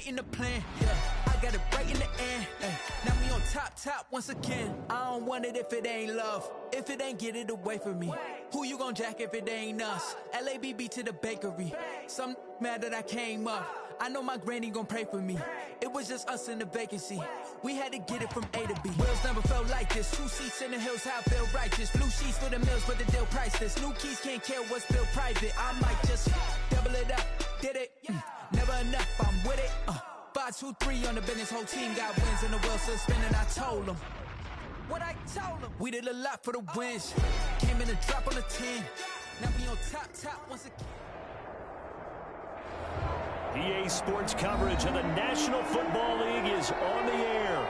writing the plan. I got it right in the end. Now we on top once again. I don't want it if it ain't love. If it ain't, get it away from me. Who you gon' jack if it ain't us? LABB to the bakery. Some mad that I came up. I know my granny gon' pray for me. It was just us in the vacancy. We had to get it from A to B. Wheels never felt like this. 2 seats in the hills, how I feel righteous. Blue sheets for the mills, but the deal priceless. New keys can't care what's still private. I might just double it up. Did it? Never enough, I'm with it. 5, 2, 3 on the business. Whole team got wins and the wheels still spinning. I told them what I told them. We did a lot for the wins. Came in a drop on the 10. Now we on top once again. EA Sports coverage of the National Football League is on the air.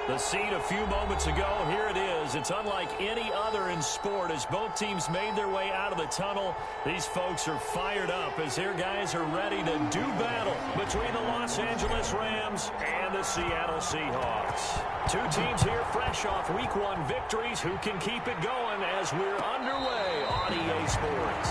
The scene a few moments ago, here it is. It's unlike any other in sport as both teams made their way out of the tunnel. These folks are fired up as their guys are ready to do battle between the Los Angeles Rams and the Seattle Seahawks. Two teams here fresh off Week 1 victories. Who can keep it going as we're underway on EA Sports?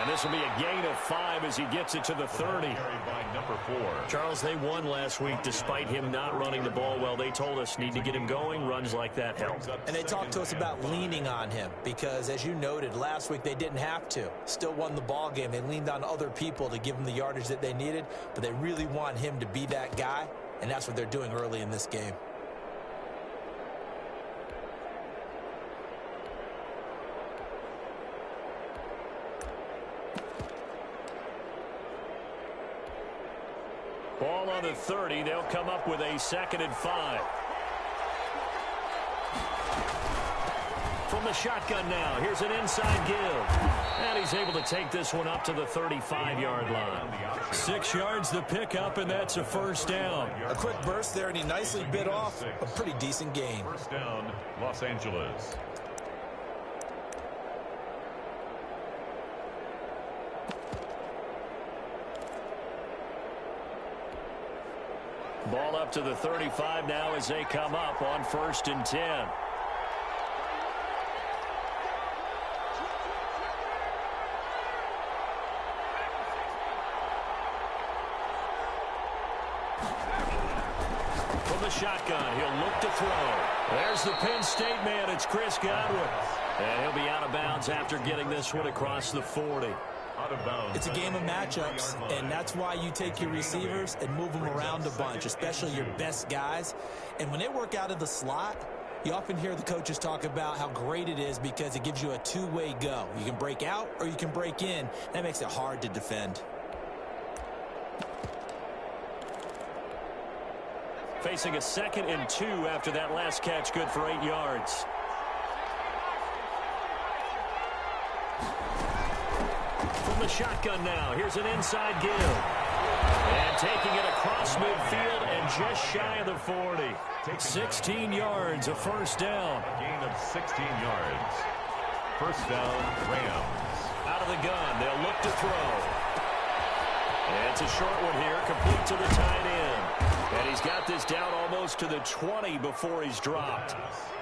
This will be a gain of 5 as he gets it to the 30. By number 4. Charles, they won last week despite him not running the ball well. They told us need to get him going. Runs like that help. And they talked to us about leaning on him because, as you noted, last week they didn't have to. Still won the ball game. They leaned on other people to give them the yardage that they needed, but they really want him to be that guy, and that's what they're doing early in this game. Ball on the 30. They'll come up with a 2nd and 5. From the shotgun now. Here's an inside give. And he's able to take this one up to the 35-yard line. 6 yards the pickup, and that's a first down. A quick burst there, and he nicely bit off a pretty decent gain. First down, Los Angeles. Ball up to the 35 now as they come up on 1st and 10. From the shotgun, he'll look to throw. There's the Penn State man. It's Chris Godwin. And he'll be out of bounds after getting this one across the 40. It's a game of matchups, and that's why you take your receivers and move them around a bunch, especially your best guys. And when they work out of the slot, you often hear the coaches talk about how great it is because it gives you a two-way go. You can break out or you can break in. That makes it hard to defend. Facing a 2nd and 2 after that last catch, good for 8 yards. From the shotgun now, here's an inside give. And taking it across midfield and just shy of the 40. 16 yards, a first down. A gain of 16 yards. First down, Rams. Out of the gun, they'll look to throw. And it's a short one here, complete to the tight end. And he's got this down almost to the 20 before he's dropped.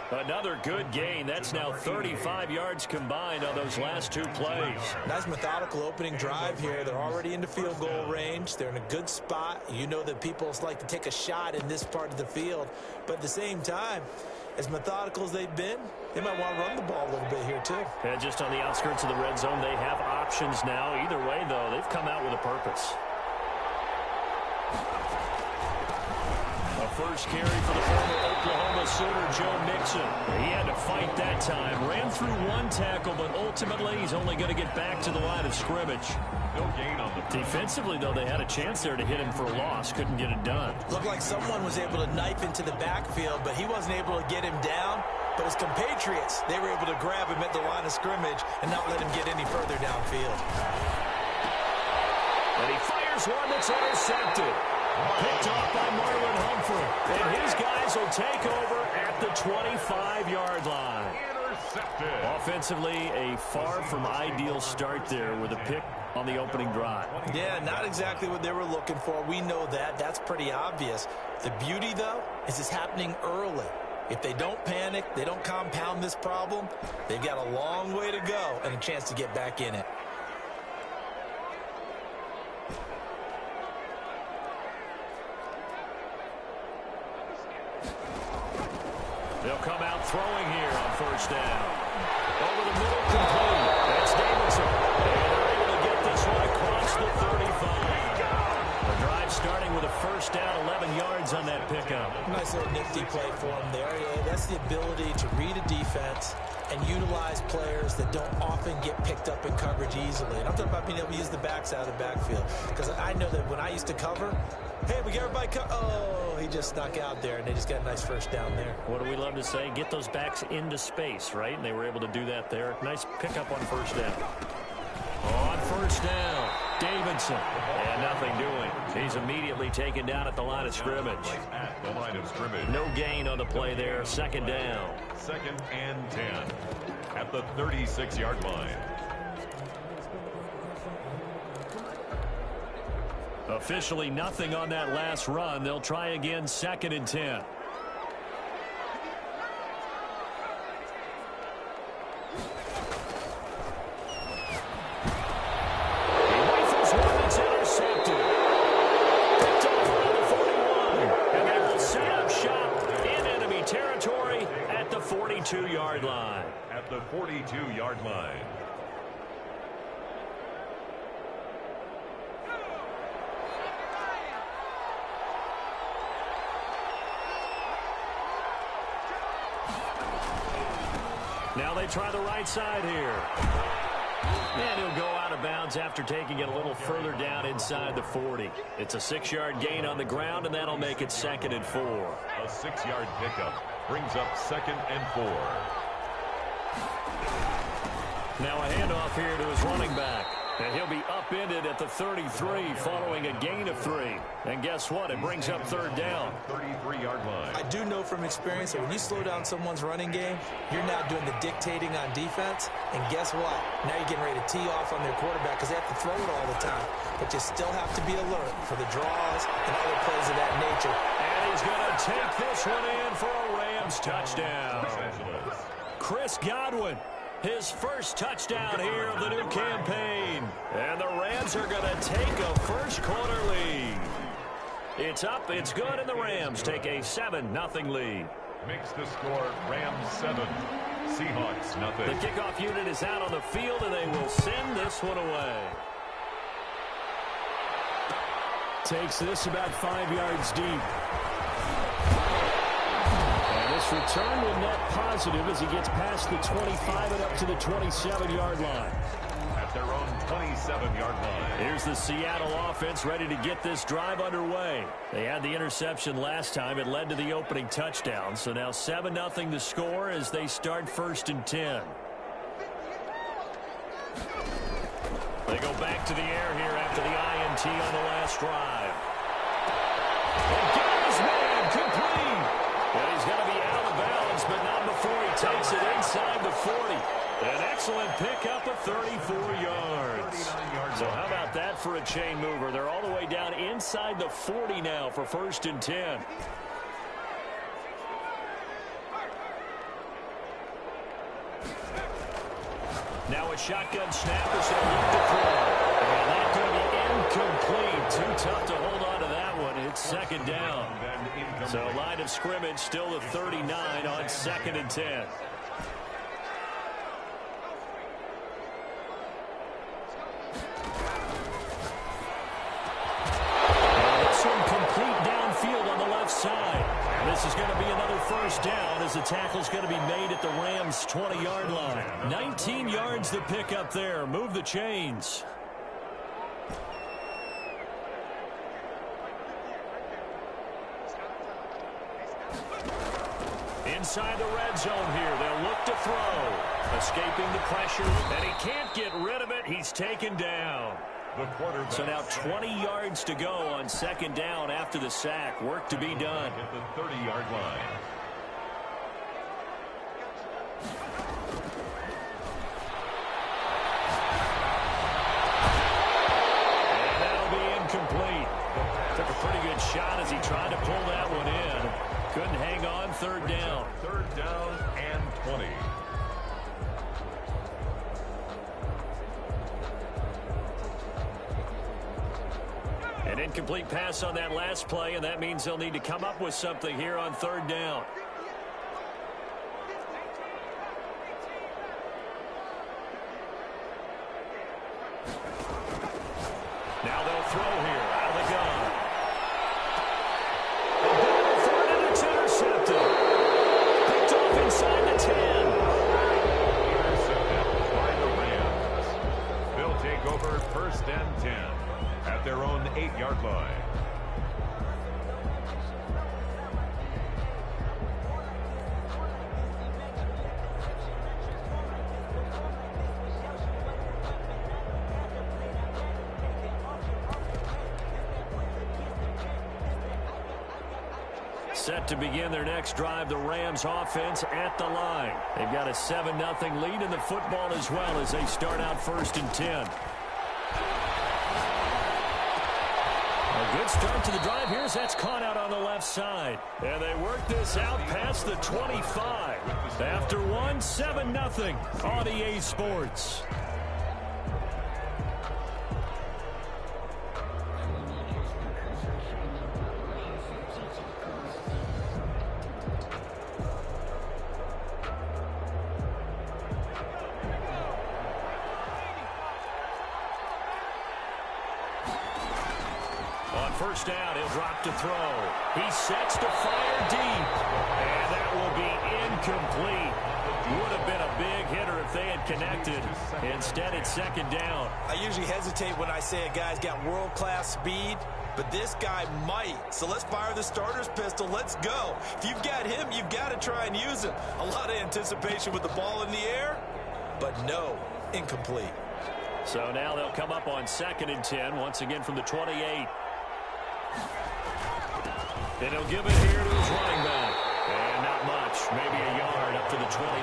Another good gain. That's now 35 yards combined on those last 2 plays. Nice methodical opening drive here. They're already into field goal range. They're in a good spot. You know that people like to take a shot in this part of the field. But at the same time, as methodical as they've been, they might want to run the ball a little bit here too. And just on the outskirts of the red zone, they have options now. Either way, though, they've come out with a purpose. First carry for the former Oklahoma Sooner, Joe Mixon. He had to fight that time. Ran through 1 tackle, but ultimately he's only going to get back to the line of scrimmage. No gain on the defensively, though, they had a chance there to hit him for a loss. Couldn't get it done. Looked like someone was able to knife into the backfield, but he wasn't able to get him down. But his compatriots, they were able to grab him at the line of scrimmage and not let him get any further downfield. And he fires here's one that's intercepted. Picked off by Marlon Humphrey. And his guys will take over at the 25-yard line. Intercepted. Offensively, a far from ideal start there with a pick on the opening drive. Yeah, not exactly what they were looking for. We know that. That's pretty obvious. The beauty, though, is it's happening early. If they don't panic, they don't compound this problem, they've got a long way to go and a chance to get back in it. They'll come out throwing here on first down. Over the middle, complete. That's Davidson. And they're able to get this one across the 35. The drive starting with a first down, 11 yards on that pickup. Nice little nifty play for him there. Yeah, that's the ability to read a defense and utilize players that don't often get picked up in coverage easily. And I'm talking about being able to use the backs out of the backfield. Because I know that when I used to cover, hey, we got everybody oh, he just snuck out there, and they just got a nice first down there. What do we love to say? Get those backs into space, right? And they were able to do that there. Nice pickup on first down. On first down, Davidson. And nothing doing. He's immediately taken down at the line of scrimmage. At the line of scrimmage. No gain on the play there. Second down. 2nd and 10 at the 36-yard line. Officially nothing on that last run. They'll try again, 2nd and 10. He rifles one that's intercepted. Picked off around the 41. And they will set up shop in enemy territory at the 42-yard line. At the 42-yard line. Now they try the right side here. And he'll go out of bounds after taking it a little further down inside the 40. It's a 6-yard gain on the ground, and that'll make it 2nd and 4. A 6-yard pickup brings up 2nd and 4. Now a handoff here to his running back. And he'll be upended at the 33 following a gain of 3. And guess what? It brings up 3rd down. 33-yard line. I do know from experience that when you slow down someone's running game, you're now doing the dictating on defense. And guess what? Now you're getting ready to tee off on their quarterback because they have to throw it all the time. But you still have to be alert for the draws and other plays of that nature. And he's going to take this one in for a Rams touchdown. Chris Godwin. His first touchdown here of the new campaign. And the Rams are going to take a first-quarter lead. It's up, it's good, and the Rams take a 7-0 lead. Makes the score Rams 7, Seahawks nothing. The kickoff unit is out on the field, and they will send this one away. Takes this about 5 yards deep. This return will net positive as he gets past the 25 and up to the 27-yard line. At their own 27-yard line. Here's the Seattle offense ready to get this drive underway. They had the interception last time. It led to the opening touchdown. So now 7-0 the score as they start 1st and 10. They go back to the air here after the INT on the last drive. And got his man complete. And he's going to be out of bounds, but not before he takes it inside the 40. An excellent pickup of 34 yards. So how about that for a chain mover? They're all the way down inside the 40 now for 1st and 10. Now a shotgun snap as they look to throw. And that's going to be incomplete. Too tough to hold on to that one. It's 2nd down. So line of scrimmage still the 39 on 2nd and 10. And this one complete downfield on the left side. And this is going to be another first down as the tackle's going to be made at the Rams' 20-yard line. 19 yards to pick up there. Move the chains. Inside the red zone here. They'll look to throw. Escaping the pressure, and he can't get rid of it. He's taken down. the quarterback. So now 20 yards to go on second down after the sack. Work to be done. At the 30-yard line. And that'll be incomplete. Took a pretty good shot as he tried to pull that one in. Couldn't hang on. Third down. Third down and 20. An incomplete pass on that last play, and that means they'll need to come up with something here on third down. Now they'll throw here out of the gun. The battle for it, and it's intercepted. Picked off inside the 10. Intercepted by the Rams. They'll take over first and 10 at their own 8-yard line. Set to begin their next drive, the Rams offense at the line. They've got a 7-0 lead in the football as well as they start out first and 10. A good start to the drive. Here's that's caught out on the left side. And they work this out past the 25. After one, 7-0 on EA Sports. First down, he'll drop to throw. He sets to fire deep. And that will be incomplete. Would have been a big hitter if they had connected. Instead, it's second down. I usually hesitate when I say a guy's got world-class speed, but this guy might. So let's fire the starter's pistol. Let's go. If you've got him, you've got to try and use him. A lot of anticipation with the ball in the air, but no, incomplete. So now they'll come up on second and 10, once again from the 28. And he'll give it here to his running back. And not much, maybe a yard up to the 29.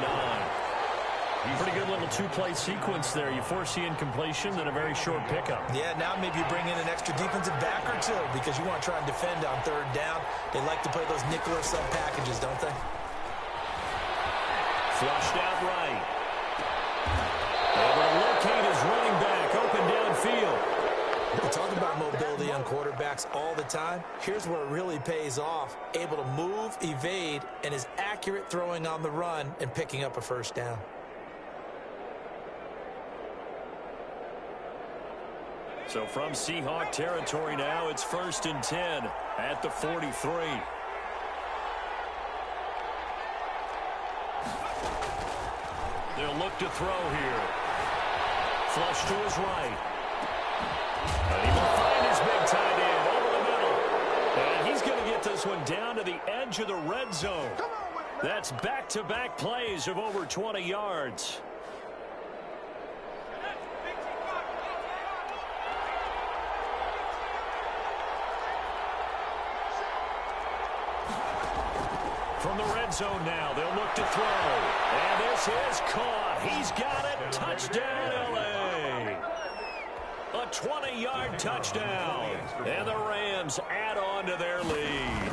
Pretty good little two-play sequence there. You force the incompletion, then a very short pickup. Yeah, now maybe you bring in an extra defensive back or two because you want to try and defend on third down. They like to play those nickel or sub packages, don't they? Flushed out right. Able to locate his running back open downfield. We talk about mobility on quarterbacks all the time. Here's where it really pays off. Able to move, evade, and is accurate throwing on the run and picking up a first down. So from Seahawk territory now, it's first and 10 at the 43. They'll look to throw here. Flush to his right. And he will find his big tight end over the middle. And he's going to get this one down to the edge of the red zone. That's back-to-back plays of over 20 yards. From the red zone now, they'll look to throw. And this is caught. He's got it. Touchdown, L.A. A 20-yard touchdown. And the Rams add on to their lead.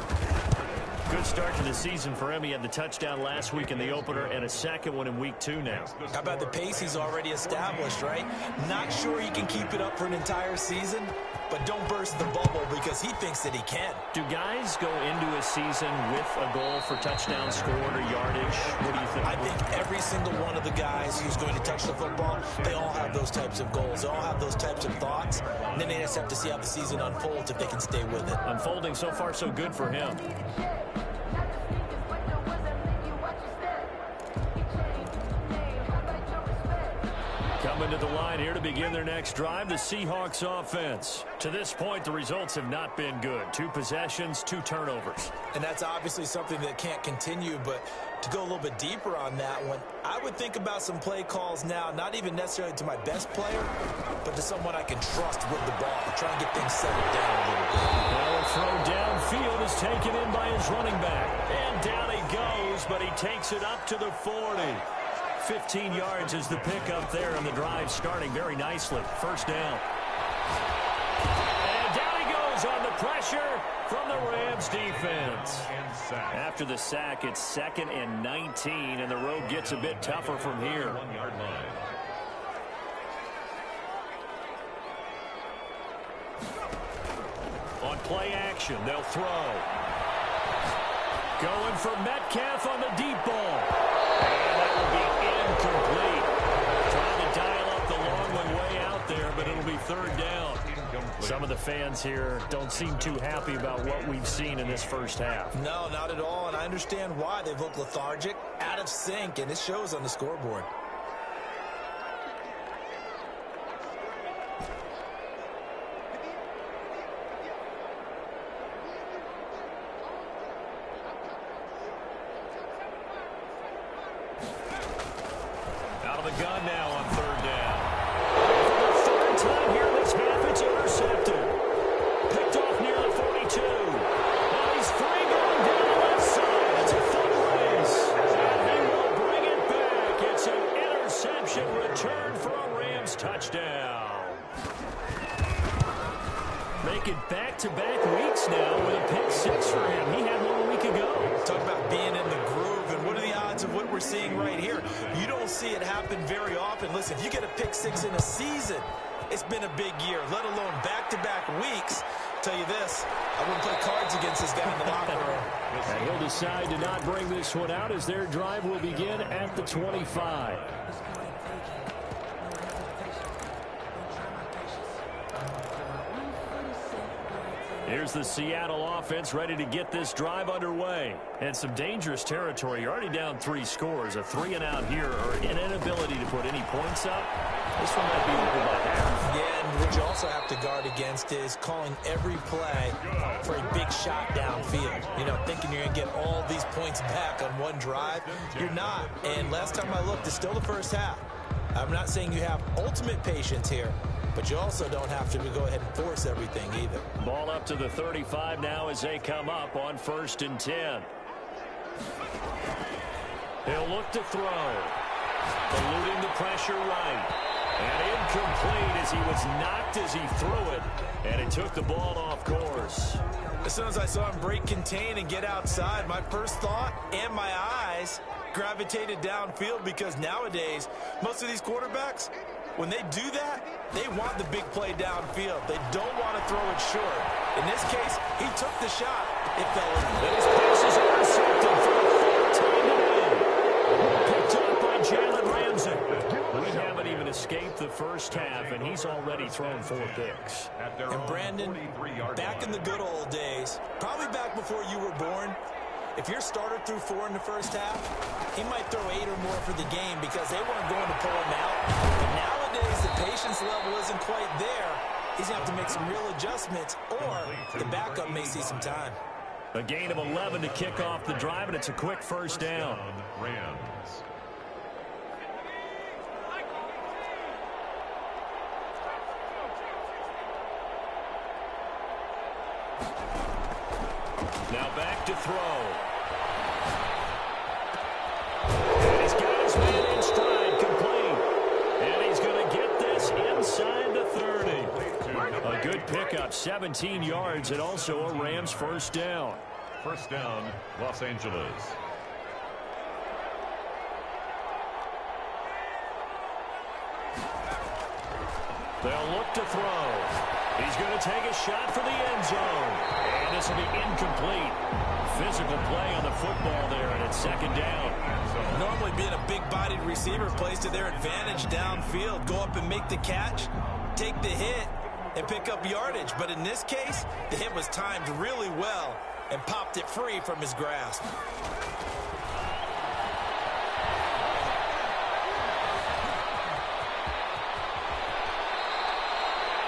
Good start to the season for him. He had the touchdown last week in the opener and a second one in week 2 now. How about the pace he's already established, right? Not sure he can keep it up for an entire season, but don't burst the bubble because he thinks that he can. Do guys go into a season with a goal for touchdown scored or yardage? What do you think? I think every single one of the guys who's going to touch the football, they all have those types of goals. They all have those types of thoughts. And then they just have to see how the season unfolds if they can stay with it. Unfolding so far so good for him. Coming to the line here to begin their next drive, the Seahawks offense. To this point, the results have not been good. 2 possessions, 2 turnovers. And that's obviously something that can't continue, but to go a little bit deeper on that one, I would think about some play calls now, not even necessarily to my best player, but to someone I can trust with the ball. Try and get things settled down a little bit. Now a throw downfield is taken in by his running back. And down he goes, but he takes it up to the 40. 15 yards is the pickup there, and the drive starting very nicely. First down. And down he goes on the pressure from the Rams defense. After the sack, it's 2nd and 19, and the road gets a bit tougher from here. On play action, they'll throw. Going for Metcalf on the deep ball. And that will be incomplete. Trying to dial up the long one way out there, but it'll be 3rd down. Some of the fans here don't seem too happy about what we've seen in this first half. No, not at all, and I understand why. They've looked lethargic, out of sync, and it shows on the scoreboard. Out of the gun now on 3rd down. For the 3rd time here this half, it's intercepted. Picked off near the 42. Now he's free going down the left side. It's a foot race. And they will bring it back. It's an interception return for a Rams touchdown. Making back-to-back weeks now with a pick 6 for him. He had one a week ago. Talk about being in the groove, and what are the odds of what we're seeing right here? You don't see it happen very often. Listen, if you get a pick 6 in a season, it's been a big year, let alone back-to-back weeks. Tell you this, I wouldn't play cards against this guy in the locker room. And he'll decide to not bring this one out as their drive will begin at the 25. Here's the Seattle offense ready to get this drive underway. And some dangerous territory. You're already down 3 scores. A 3-and-out here or an inability to put any points up. This one might be over by half. Yeah, and what you also have to guard against is calling every play for a big shot downfield. You know, thinking you're going to get all these points back on one drive. You're not. And last time I looked, it's still the first half. I'm not saying you have ultimate patience here, but you also don't have to go ahead and force everything either. Ball up to the 35 now as they come up on 1st and 10. He'll look to throw. Eluding the pressure right. And incomplete as he was knocked as he threw it. And it took the ball off course. As soon as I saw him break contain and get outside, my first thought and my eyes gravitated downfield, because nowadays, most of these quarterbacks, when they do that, they want the big play downfield. They don't want to throw it short. In this case, he took the shot. It fell in. And his pass is intercepted for the 4th time today. Picked up by Jalen Ramsey. We haven't even escaped the first half, and he's already thrown 4 picks. And Brandon, back in the good old days, probably back before you were born, if your starter threw 4 in the first half, he might throw 8 or more for the game because they weren't going to pull him out. But nowadays, the patience level isn't quite there. He's going to have to make some real adjustments, or the backup may see some time. A gain of 11 to kick off the drive, and it's a quick first down. Rams. Now back to throw. And he's got his man in stride, complete. And he's going to get this inside the 30. A good pickup, 17 yards, and also a Rams first down. First down, Los Angeles. They'll look to throw. He's going to take a shot for the end zone. And this will be incomplete. Physical play on the football there, and it's 2nd down. Normally being a big-bodied receiver plays to their advantage downfield. Go up and make the catch, take the hit, and pick up yardage. But in this case, the hit was timed really well and popped it free from his grasp.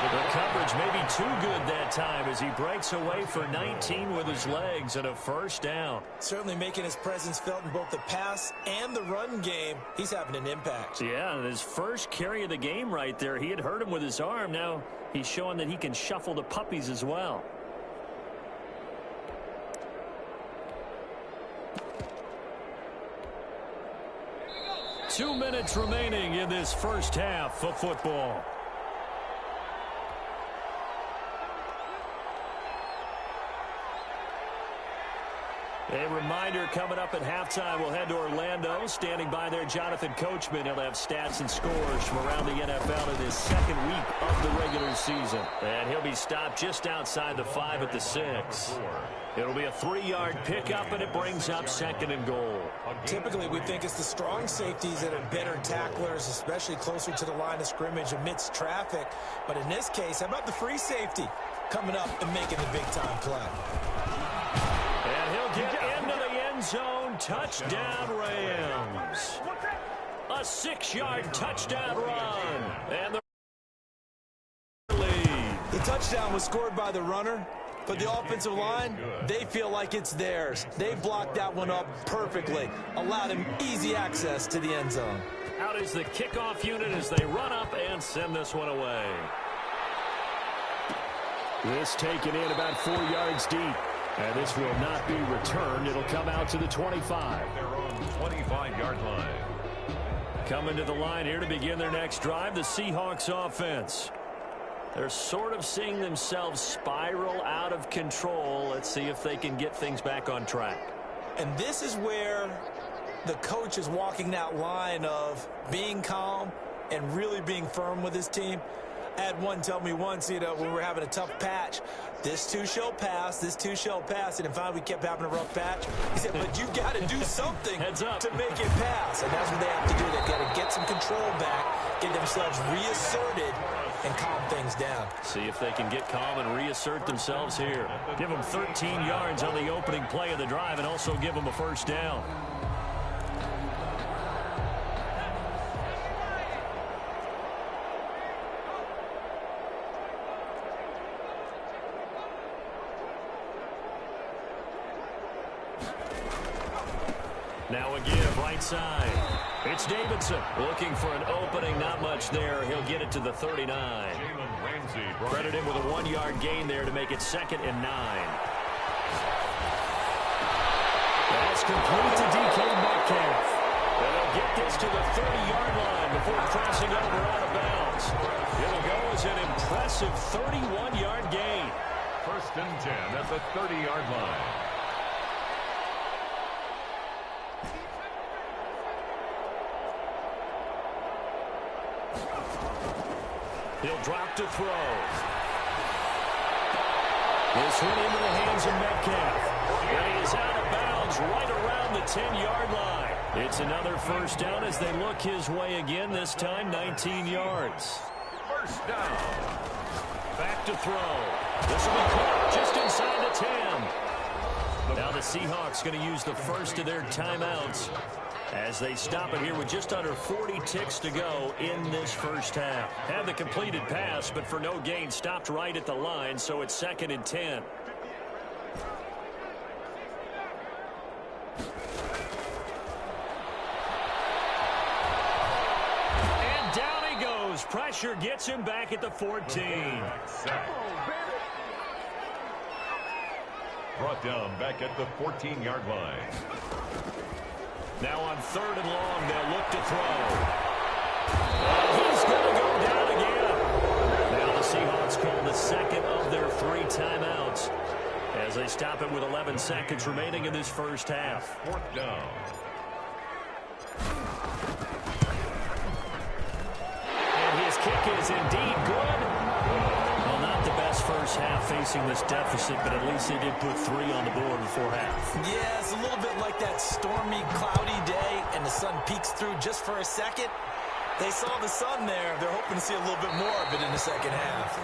The coverage may be too good that time as he breaks away for 19 with his legs and a first down. Certainly making his presence felt in both the pass and the run game. He's having an impact. Yeah, his first carry of the game right there. He had hurt him with his arm. Now he's showing that he can shuffle the puppies as well. Two minutes remaining in this first half of football. A reminder coming up at halftime, we'll head to Orlando. Standing by there, Jonathan Coachman. He'll have stats and scores from around the NFL in his second week of the regular season. And he'll be stopped just outside the 5 at the 6. It'll be a 3-yard pickup, and it brings up 2nd and goal. Typically, we think it's the strong safeties that are better tacklers, especially closer to the line of scrimmage amidst traffic. But in this case, how about the free safety coming up and making the big-time play? And he'll get into the end zone. Touchdown, Rams. A 6-yard touchdown run. And the lead. The touchdown was scored by the runner, but the offensive line, they feel like it's theirs. They blocked that one up perfectly, allowed him easy access to the end zone. Out is the kickoff unit as they run up and send this one away. This taken in about 4 yards deep. And this will not be returned. It'll come out to the 25. Their own 25-yard line. Coming to the line here to begin their next drive, the Seahawks offense. They're sort of seeing themselves spiral out of control. Let's see if they can get things back on track. And this is where the coach is walking that line of being calm and really being firm with his team. I had one tell me once, when we were having a tough patch, this too shall pass, this too shall pass. And in fact, we kept having a rough patch. He said, but you got to do something to make it pass. And that's what they have to do. They've got to get some control back, get themselves reasserted, and calm things down. See if they can get calm and reassert themselves here. Give them 13 yards on the opening play of the drive and also give them a first down. Now a give, right side. It's Davidson looking for an opening. Not much there. He'll get it to the 39. Credit him with a 1-yard gain there to make it 2nd and 9. That's complete to DK Metcalf. And they'll get this to the 30-yard line before crossing over out of bounds. It'll go as an impressive 31-yard gain. 1st and 10 at the 30-yard line. He'll drop to throw. This one into the hands of Metcalf. And he is out of bounds right around the 10-yard line. It's another first down as they look his way again, this time 19 yards. First down. Back to throw. This will be caught just inside the 10. Now the Seahawks going to use the first of their timeouts as they stop it here with just under 40 ticks to go in this first half. Had the completed pass, but for no gain, stopped right at the line, so it's 2nd and 10. And down he goes. Pressure gets him back at the 14. Brought down back at the 14-yard line. Now on 3rd and long, they'll look to throw. He's going to go down again. Now the Seahawks call the 2nd of their 3 timeouts as they stop it with 11 seconds remaining in this first half. 4th down. And his kick is indeed good. Well, not the best first half facing this deficit, but at least they did put 3 on the board before half. Yeah, it's a little bit like that stormy, cloudy day, and the sun peeks through just for a second. They saw the sun there. They're hoping to see a little bit more of it in the second half.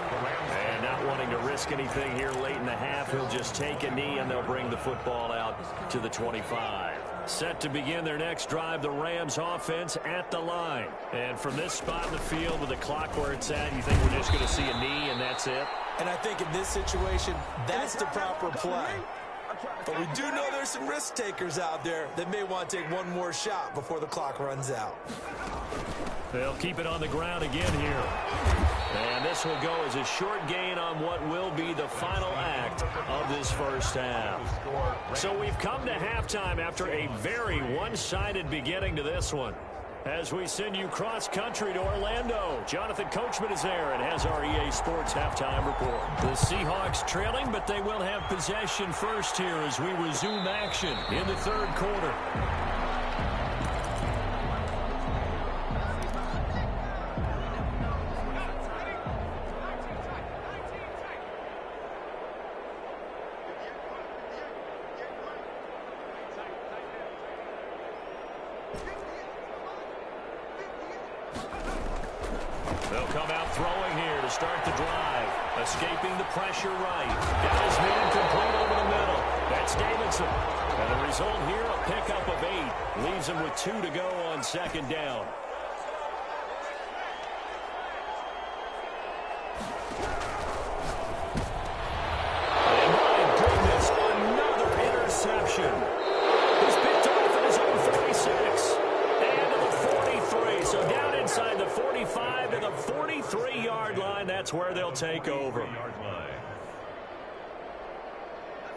And not wanting to risk anything here late in the half, he'll just take a knee, and they'll bring the football out to the 25. Set to begin their next drive, the Rams offense at the line. And from this spot in the field with the clock where it's at, you think we're just going to see a knee and that's it? And I think in this situation, that's the proper play. But we do know there's some risk takers out there that may want to take one more shot before the clock runs out. They'll keep it on the ground again here. And this will go as a short gain on what will be the final act of this first half. So we've come to halftime after a very one-sided beginning to this one. As we send you cross-country to Orlando, Jonathan Coachman is there and has our EA Sports halftime report. The Seahawks trailing, but they will have possession first here as we resume action in the third quarter. They'll come out throwing here to start the drive. Escaping the pressure right. Got his man complete over the middle. That's Davidson. And the result here, a pickup of 8. Leaves him with 2 to go on second down. And my goodness, another interception. He's picked off at his own 36. And to the 43. So down inside the 45 to the 43-yard line. That's where they'll take over.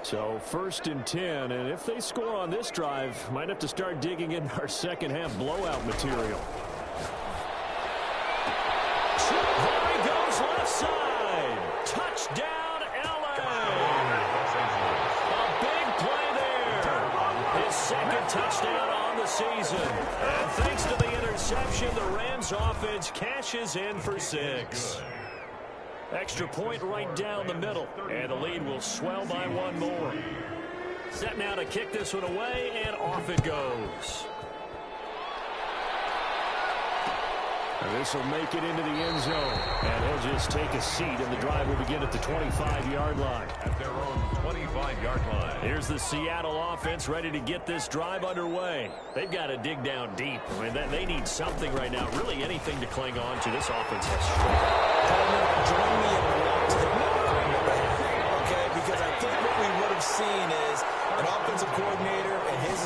So 1st and 10, and if they score on this drive, might have to start digging in our second half blowout material. There he goes left side. Touchdown, LA. A big play there. His second touchdown on the season. And thanks to the interception, the Rams offense cashes in for 6. Extra point right down the middle, and the lead will swell by 1 more. Set now to kick this one away, and off it goes. And this will make it into the end zone, and he'll just take a seat, and the drive will begin at the 25-yard line. At their own 25-yard line. Here's the Seattle offense ready to get this drive underway. They've got to dig down deep. I mean, they need something right now, really anything to cling on to. This offense has struggled. Join me in the walk to the locker room over here, okay? Because I think what we would have seen is an offensive coordinator and his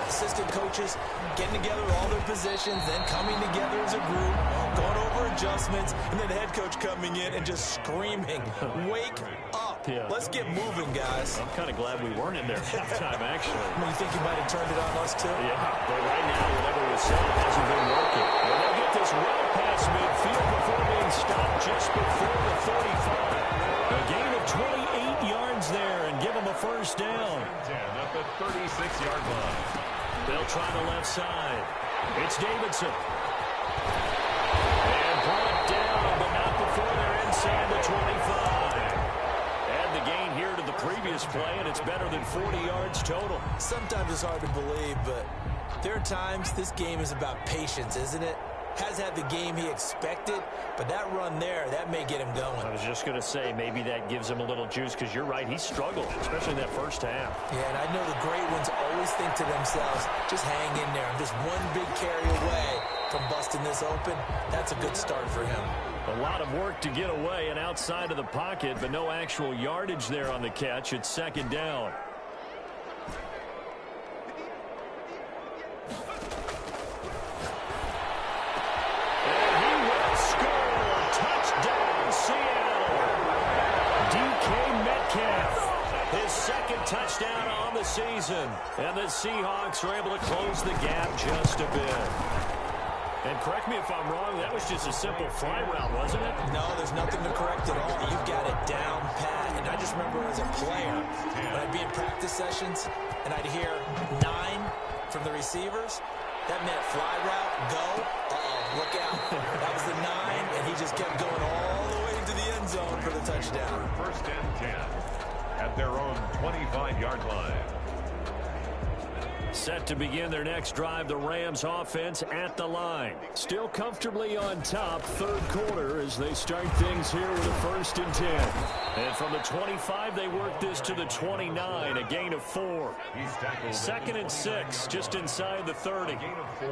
assistant coaches getting together all their positions, then coming together as a group, going over adjustments, and then the head coach coming in and just screaming, "Wake up. Yeah. Let's get moving, guys." I'm kind of glad we weren't in there halftime, actually. You think you might have turned it on us, too? Yeah, but right now, whatever was said hasn't been working. And they'll get this well past midfield before being stopped just before the 35. A gain of 28 yards there and give them a first down. 10 at the 36-yard line. They'll try the left side. It's Davidson. And brought down, but not before they're inside the 25. Add the gain here to the previous play, and it's better than 40 yards total. Sometimes it's hard to believe, but there are times this game is about patience, isn't it? Has had the game he expected, but that run there, that may get him going. I was just going to say, maybe that gives him a little juice, because you're right, he struggled, especially in that first half. Yeah, and I know the great ones always think to themselves, just hang in there. I'm just one big carry away from busting this open. That's a good start for him. A lot of work to get away and outside of the pocket, but no actual yardage there on the catch. It's second down. His second touchdown on the season. And the Seahawks are able to close the gap just a bit. And correct me if I'm wrong, that was just a simple fly route, wasn't it? No, there's nothing to correct at all. You've got it down pat. And I just remember as a player, when I'd be in practice sessions and I'd hear 9 from the receivers, that meant fly route, go, look out. That was the 9, and he just kept going all the way into the end zone for the touchdown. 1st and 10 at their own 25-yard line. Set to begin their next drive, the Rams offense at the line. Still comfortably on top, third quarter as they start things here with a 1st and 10. And from the 25, they work this to the 29, a gain of 4. 2nd and 6, just inside the 30. Gain of 4.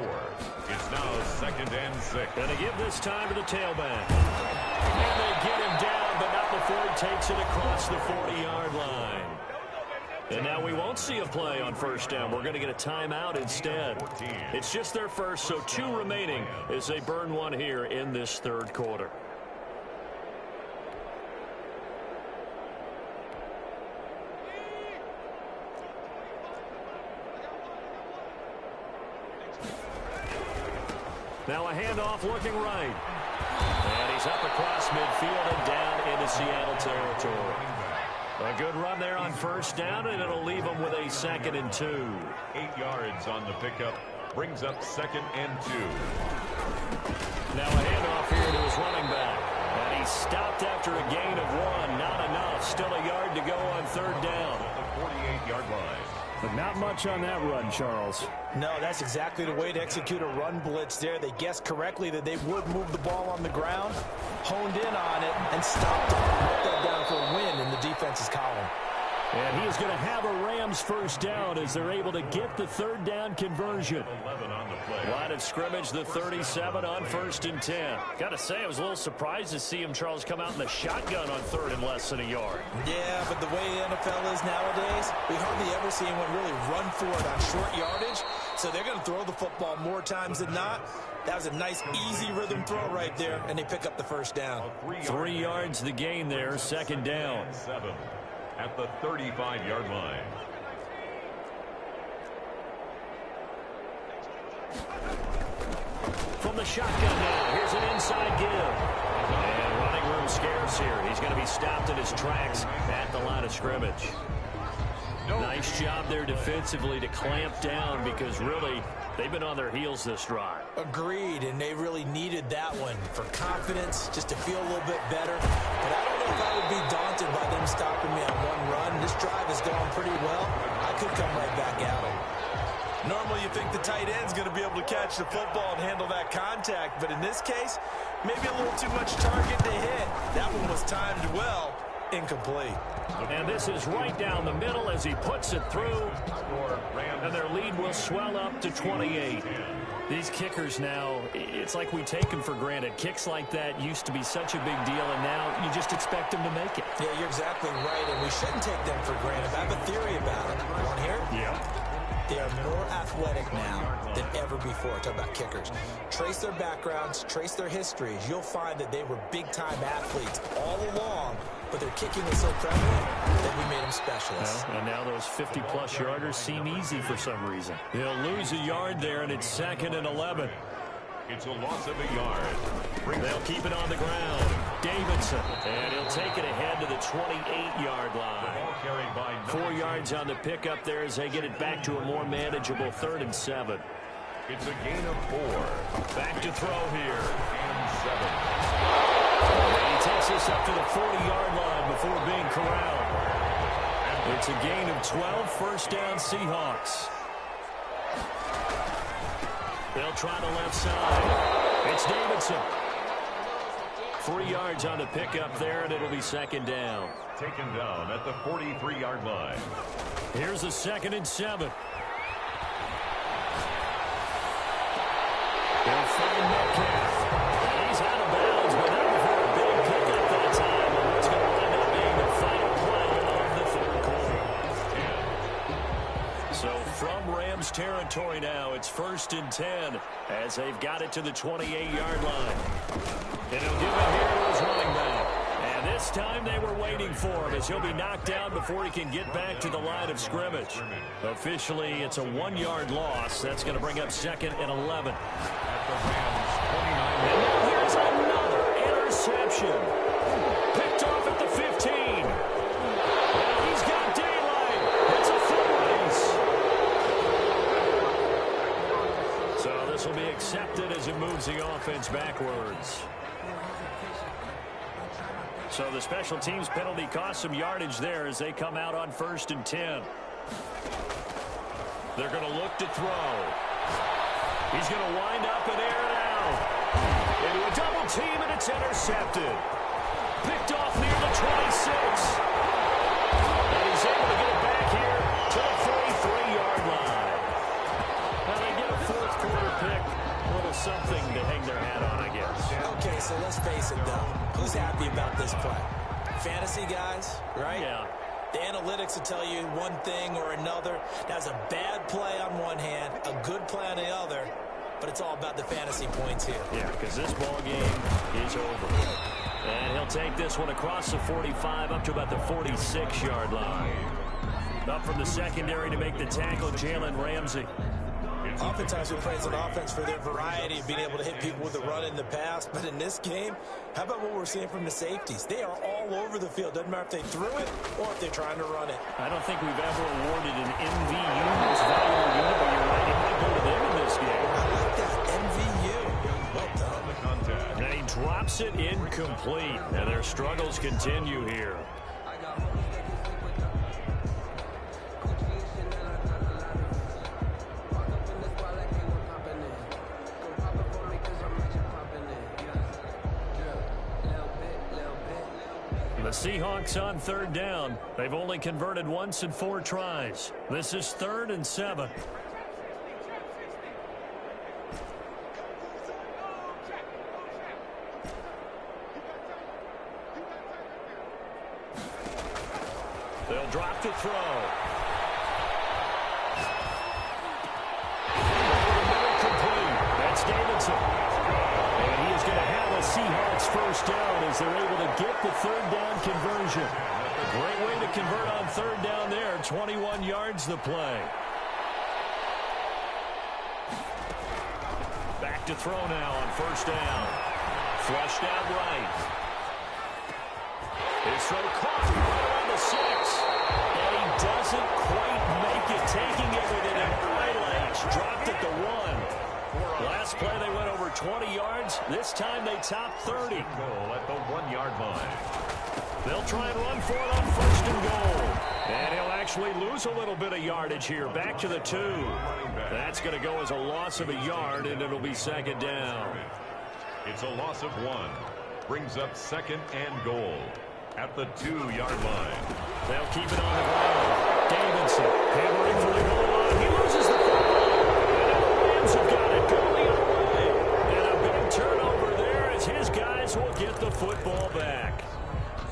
It's now 2nd and 6. And they give this time to the tailback. And they get him down, but not before he takes it across the 40-yard line. And now we won't see a play on 1st down. We're going to get a timeout instead. It's just their first, so 2 remaining as they burn one here in this 3rd quarter. Now a handoff looking right. And he's up across midfield and down into Seattle territory. A good run there on 1st down, and it'll leave them with a 2nd and 2. 8 yards on the pickup. Brings up 2nd and 2. Now a handoff here to his running back. And he stopped after a gain of 1. Not enough. Still a yard to go on 3rd down. The 48-yard line. But not much on that run, Charles. No, that's exactly the way to execute a run blitz there. They guessed correctly that they would move the ball on the ground, honed in on it, and stopped it. Put that down for a win in the defense's column. And he is going to have a Rams 1st down as they're able to get the 3rd down conversion. 11 on the play. Line of scrimmage, the 37 on 1st and 10. Got to say, I was a little surprised to see him, Charles, come out in the shotgun on 3rd and less than a yard. Yeah, but the way the NFL is nowadays, we hardly ever see anyone really run for it on short yardage. So they're going to throw the football more times than not. That was a nice, easy rhythm throw right there, and they pick up the 1st down. 3 yards the gain there, 2nd down. 7 at the 35-yard line. From the shotgun now, here's an inside give. And running room scarce here. He's going to be stopped in his tracks at the line of scrimmage. Nice job there defensively to clamp down because really they've been on their heels this drive. Agreed, and they really needed that one for confidence, just to feel a little bit better. But I don't know if I would be daunted by them stopping me on one run. This drive is going pretty well. I could come right back at them. Normally you think the tight end's going to be able to catch the football and handle that contact, but in this case, maybe a little too much target to hit. That one was timed well. Incomplete. And this is right down the middle as he puts it through. And their lead will swell up to 28. These kickers now, it's like we take them for granted. Kicks like that used to be such a big deal, and now you just expect them to make it. Yeah, you're exactly right, and we shouldn't take them for granted. I have a theory about it. You want to hear it? Yeah. They are more athletic now than ever before. Talk about kickers. Trace their backgrounds, trace their histories. You'll find that they were big-time athletes all along, but their kicking is so prevalent that we made them specialists. Well, and now those 50-plus yarders seem easy for some reason. They'll lose a yard there, and it's 2nd and 11. It's a loss of a yard. They'll keep it on the ground. Davidson, and he'll take it ahead to the 28-yard line. 4 yards on the pickup there as they get it back to a more manageable 3rd and 7. It's a gain of 4. Back to throw here. And 7. And he takes this up to the 40-yard line before being corralled. It's a gain of 12, 1st down Seahawks. They'll try the left side. It's Davidson. 3 yards on the pickup there, and it'll be 2nd down. Taken down at the 43-yard line. Here's a 2nd and 7. They'll find Metcalf. And he's out of bounds, but not before a big pickup that time. And what's going to wind up being the final play of the 3rd quarter. So from Rams territory now, it's 1st and 10 as they've got it to the 28-yard line. And he'll give it here to his running back. And this time they were waiting for him as he'll be knocked down before he can get back to the line of scrimmage. Officially, it's a 1-yard loss. That's going to bring up 2nd and 11. At the Rams' 29. And now here's another interception. Picked off at the 15. And he's got daylight. It's a full race. So this will be accepted as it moves the offense backwards. So the special teams penalty cost some yardage there as they come out on 1st and 10. They're going to look to throw. He's going to wind up and air it out. Into a double team, and it's intercepted. Picked off near the 26. And he's able to get it back here to the 43-yard line. Now they get a fourth quarter pick. A little something to hang their hat on, I guess. Okay, so let's face it, though. Who's happy about this play? Fantasy guys, right? Yeah. The analytics will tell you one thing or another. That's a bad play on one hand, a good play on the other, but it's all about the fantasy points here. Yeah, because this ball game is over. And he'll take this one across the 45 up to about the 46-yard line. Up from the secondary to make the tackle, Jalen Ramsey. Oftentimes we praise an offense for their variety of being able to hit people with the run in the past, but in this game, how about what we're seeing from the safeties? They are all over the field. Doesn't matter if they threw it or if they're trying to run it. I don't think we've ever awarded an MVU most valuable unit, but you're right, it might go to them in this game. I like that, MVU. Well done. And he drops it incomplete, and their struggles continue here. The Seahawks on third down. They've only converted once in 4 tries. This is 3rd and 7. They'll drop to throw. Complete. That's Davidson. And he is going to have a Seahawks first down as they're able to get the 3rd down conversion. Great way to convert on 3rd down there. 21 yards the play. Back to throw now on 1st down. Flushed out right. His throw caught right around the 6. And he doesn't quite make it. Taking it within an eyelash. Dropped at the 1. Last play they went over 20 yards. This time they topped 30. Goal at the 1-yard line. They'll try and run for it on 1st and goal. And he'll actually lose a little bit of yardage here. Back to the 2. That's going to go as a loss of a yard, and it'll be 2nd down. It's a loss of 1. Brings up 2nd and goal at the 2-yard line. They'll keep it on the ground. Davidson hammering for the goal line. He loses the football. And the Rams have got it going the other way. And a big turnover there as his guys will get the football back.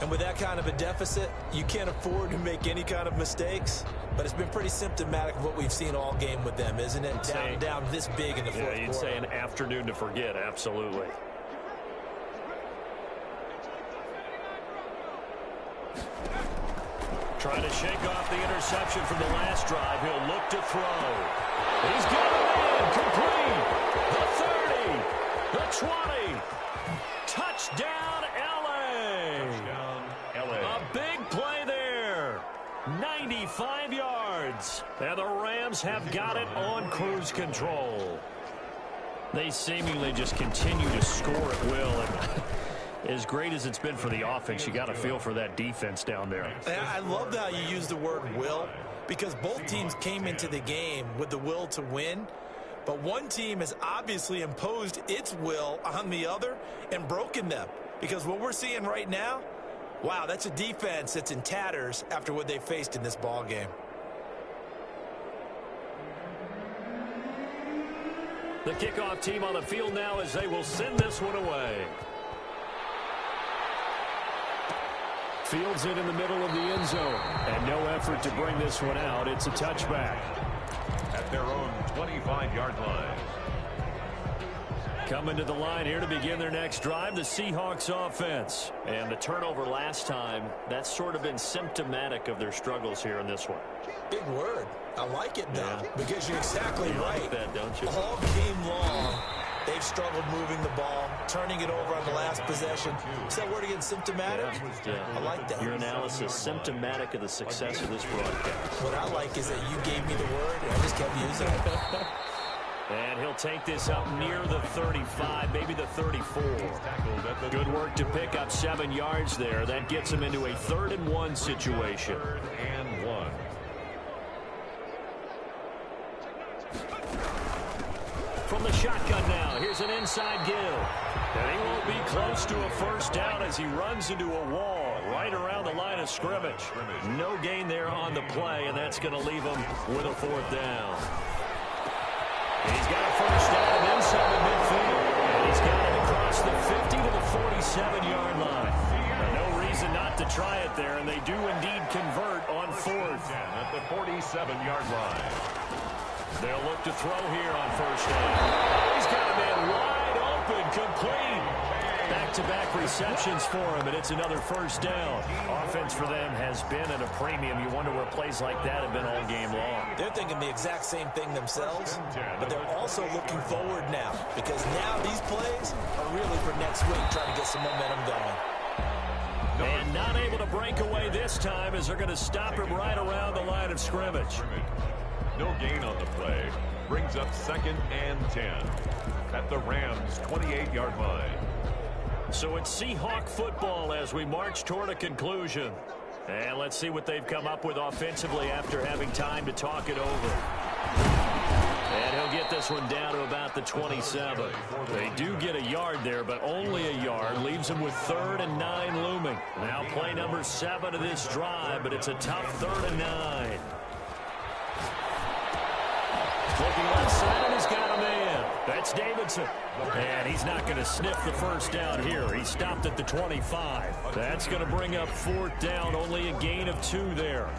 And with that kind of a deficit, you can't afford to make any kind of mistakes. But it's been pretty symptomatic of what we've seen all game with them, isn't it? Down this big in the fourth quarter. Yeah, you'd say an afternoon to forget, absolutely. Trying to shake off the interception from the last drive. He'll look to throw. He's got it in. Complete. The 30. The 20. Touchdown, L.A. Touchdown, L.A. A big play there. 95 yards. And the Rams have got it on cruise control. They seemingly just continue to score at will. And as great as it's been for the offense, you got to feel for that defense down there. I love how you use the word will, because both teams came into the game with the will to win. But one team has obviously imposed its will on the other and broken them. Because what we're seeing right now, wow, that's a defense that's in tatters after what they faced in this ball game. The kickoff team on the field now as they will send this one away. Fields it in the middle of the end zone. And no effort to bring this one out. It's a touchback. At their own 25-yard line. Coming to the line here to begin their next drive, the Seahawks offense. And the turnover last time, that's sort of been symptomatic of their struggles here in this one. Big word. I like it now, because you're exactly right. Like that, don't you? All game long, they've struggled moving the ball, turning it over on the last possession. Is that word again, symptomatic? Yeah. I like that. Your analysis, symptomatic of the success of this broadcast. What I like is that you gave me the word, and I just kept using it. And he'll take this up near the 35, maybe the 34. Good work to pick up 7 yards there. That gets him into a 3rd and 1 situation. 3rd and 1. from the shotgun now. Here's an inside give. And he won't be close to a first down as he runs into a wall right around the line of scrimmage. No gain there on the play, and that's going to leave him with a fourth down. He's got a first down inside the midfield, and he's got it across the 50 to the 47-yard line. No reason not to try it there, and they do indeed convert on fourth. At the 47-yard line. They'll look to throw here on first down. He's got a man wide open, complete. Back-to-back receptions for him, and it's another first down. Offense for them has been at a premium. You wonder where plays like that have been all game long. They're thinking the exact same thing themselves, but they're also looking forward now, because now these plays are really for next week, trying to get some momentum going. And not able to break away this time as they're going to stop him right around the line of scrimmage. No gain on the play. Brings up 2nd and 10 at the Rams' 28-yard line. So it's Seahawk football as we march toward a conclusion. And let's see what they've come up with offensively after having time to talk it over. And he'll get this one down to about the 27. They do get a yard there, but only a yard. Leaves them with 3rd and 9 looming. Now play number 7 of this drive, but it's a tough 3rd and 9. Looking left side, and he's got a man. That's Davidson. And he's not going to sniff the first down here. He stopped at the 25. That's going to bring up 4th down. Only a gain of 2 there.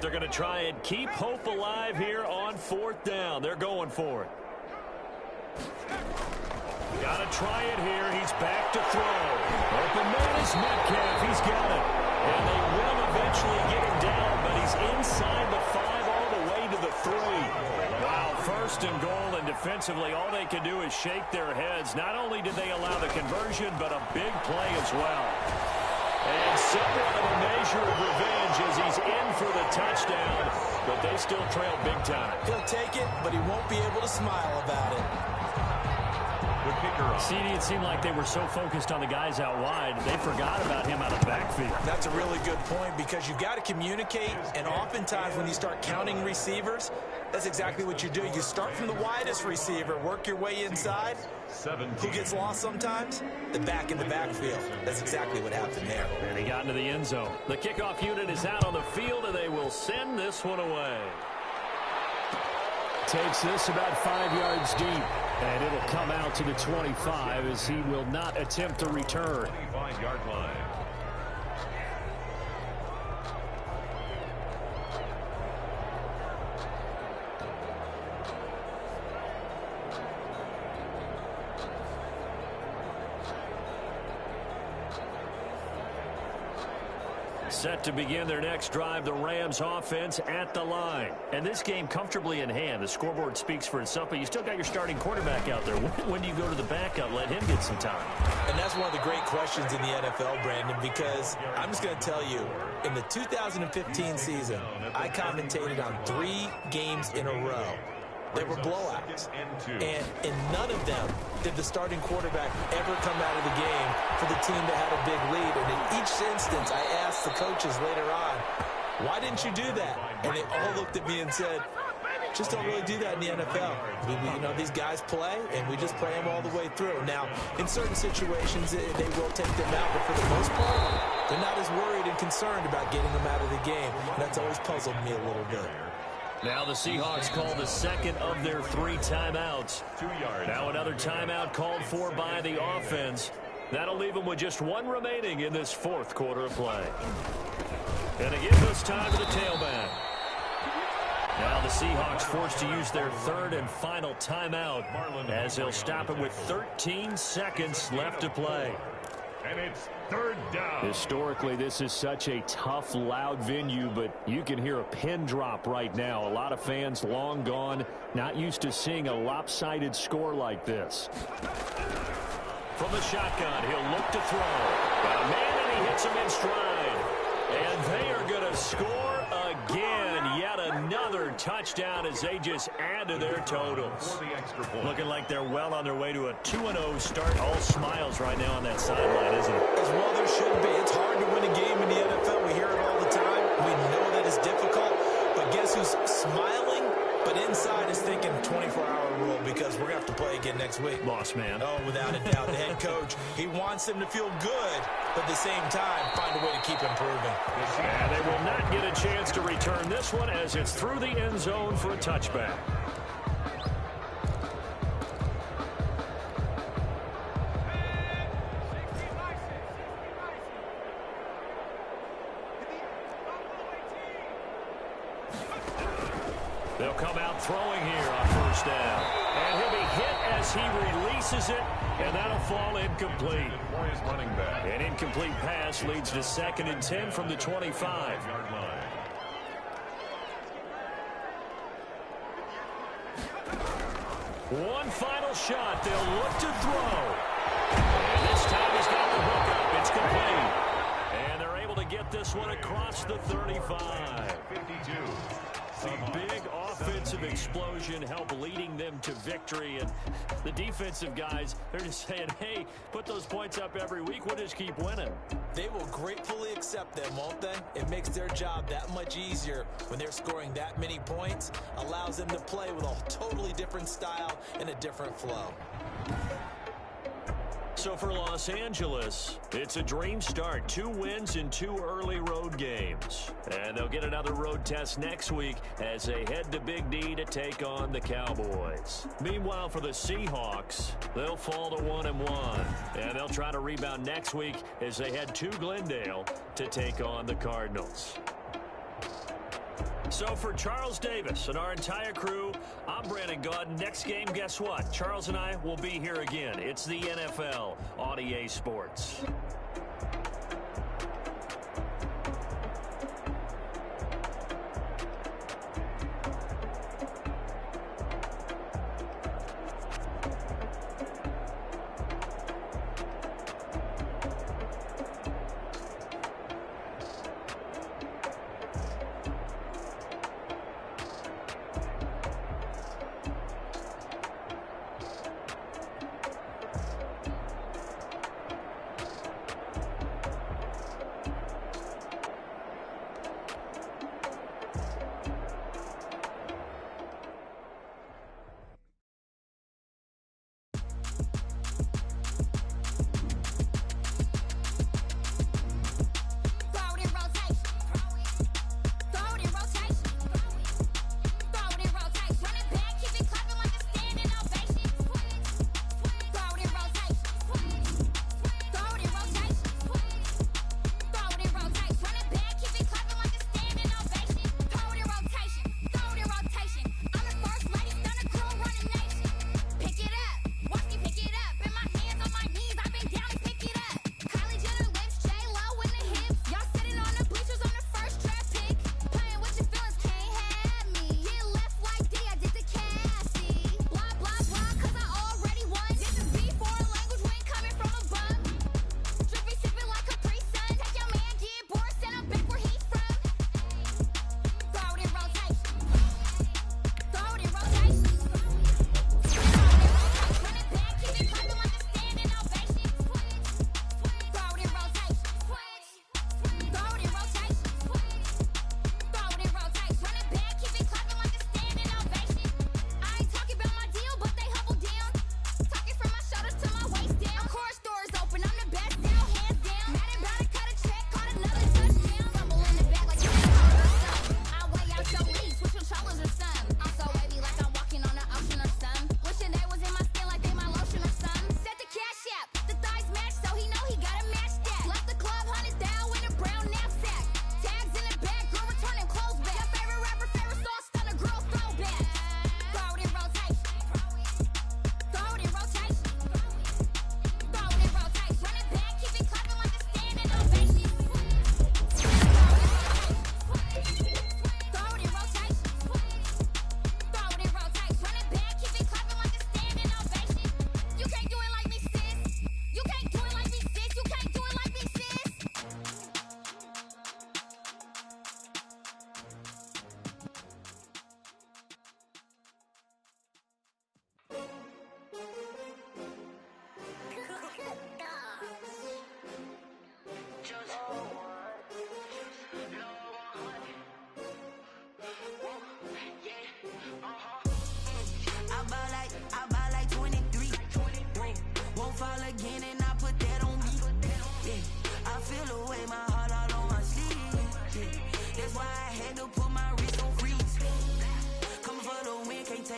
They're going to try and keep hope alive here on 4th down. They're going for it. Got to try it here. He's back to throw. Open man is Metcalf. He's got it. And they will eventually get him down, but he's inside the 5 all the way to the 3. Wow, 1st and goal, and defensively all they can do is shake their heads. Not only did they allow the conversion, but a big play as well. And somewhat of a measure of revenge as he's in for the touchdown, but they still trail big time. He'll take it, but he won't be able to smile about it. The kicker on. CD, it seemed like they were so focused on the guys out wide, they forgot about him out of the backfield. That's a really good point, because you've got to communicate, and oftentimes when you start counting receivers, that's exactly what you do. You start from the widest receiver, work your way inside. Who gets lost sometimes? The back in the backfield. That's exactly what happened there. And he got into the end zone. The kickoff unit is out on the field, and they will send this one away. Takes this about 5 yards deep, and it'll come out to the 25 as he will not attempt a return. 25-yard line. Set to begin their next drive, the Rams offense at the line. And this game comfortably in hand. The scoreboard speaks for itself, but you still got your starting quarterback out there. When do you go to the backup, let him get some time? And that's one of the great questions in the NFL, Brandon, because I'm just going to tell you, in the 2015 season, I commentated on 3 games in a row. They were blowouts. And in none of them did the starting quarterback ever come out of the game for the team that had a big lead. And in each instance, I asked the coaches later on, why didn't you do that? And they all looked at me and said, just don't really do that in the NFL. You know, these guys play, and we just play them all the way through. Now, in certain situations, they will take them out, but for the most part, they're not as worried and concerned about getting them out of the game. And that's always puzzled me a little bit. Now the Seahawks call the second of their 3 timeouts. 2 yards. Now another timeout called for by the offense. That'll leave them with just 1 remaining in this 4th quarter of play. And again, this time to the tailback. Now the Seahawks forced to use their 3rd and final timeout as they'll stop it with 13 seconds left to play. And it's 3rd down. Historically, this is such a tough, loud venue, but you can hear a pin drop right now. A lot of fans long gone, not used to seeing a lopsided score like this. From the shotgun, he'll look to throw. Got a man, and he hits him in stride. And they are going to score again. Yet another touchdown as they just add to their totals. Looking like they're well on their way to a 2-0 start. All smiles right now on that sideline, isn't it? As well there should be. It's hard to win a game in the NFL. We hear it all the time. We know that it's difficult. But guess who's smiling? But inside is thinking 24-hour rule because we're going to have to play again next week. Boss man. Oh, without a doubt. The head coach, he wants them to feel good, but at the same time, find a way to keep improving. And they will not get a chance to return this one as it's through the end zone for a touchback. They'll come out throwing here on first down. And he'll be hit as he releases it, and that'll fall incomplete. An incomplete pass leads to 2nd and 10 from the 25. One final shot. They'll look to throw. And this time he's got the hook up. It's complete. And they're able to get this one across the 35. 52. A big offensive explosion help leading them to victory. And the defensive guys, they're just saying, hey, put those points up every week. We'll just keep winning. They will gratefully accept them, won't they? It makes their job that much easier when they're scoring that many points. Allows them to play with a totally different style and a different flow. So for Los Angeles, it's a dream start. 2 wins in 2 early road games. And they'll get another road test next week as they head to Big D to take on the Cowboys. Meanwhile, for the Seahawks, they'll fall to 1-1. And they'll try to rebound next week as they head to Glendale to take on the Cardinals. So for Charles Davis and our entire crew, I'm Brandon Gaudin. Next game, guess what? Charles and I will be here again. It's the NFL on EA Sports.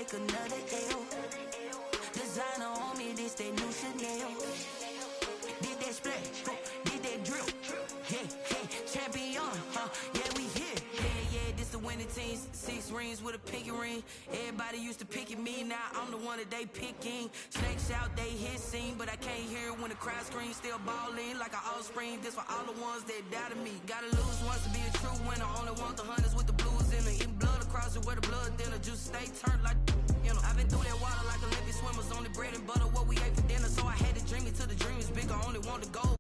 take another L. Designer on me, this that new Chanel. Did that splash, did that drill. Yeah, champion, yeah, we here. Yeah, this the winning team. 6 rings with a pinky ring. Everybody used to pick at me, now I'm the one that they picking. Snakes out, they hit scene, but I can't hear it when the crowd screams. Still balling like an offspring. This for all the ones that doubted me. Gotta lose once to be a true winner. Only want the hunters with the blues in it. Eating blood across it where the blood thinner. Juice stay turned like, you know. I've been through that water like Olympic swimmers. Only bread and butter what we ate for dinner. So I had to dream it till the dream is bigger. Only want to go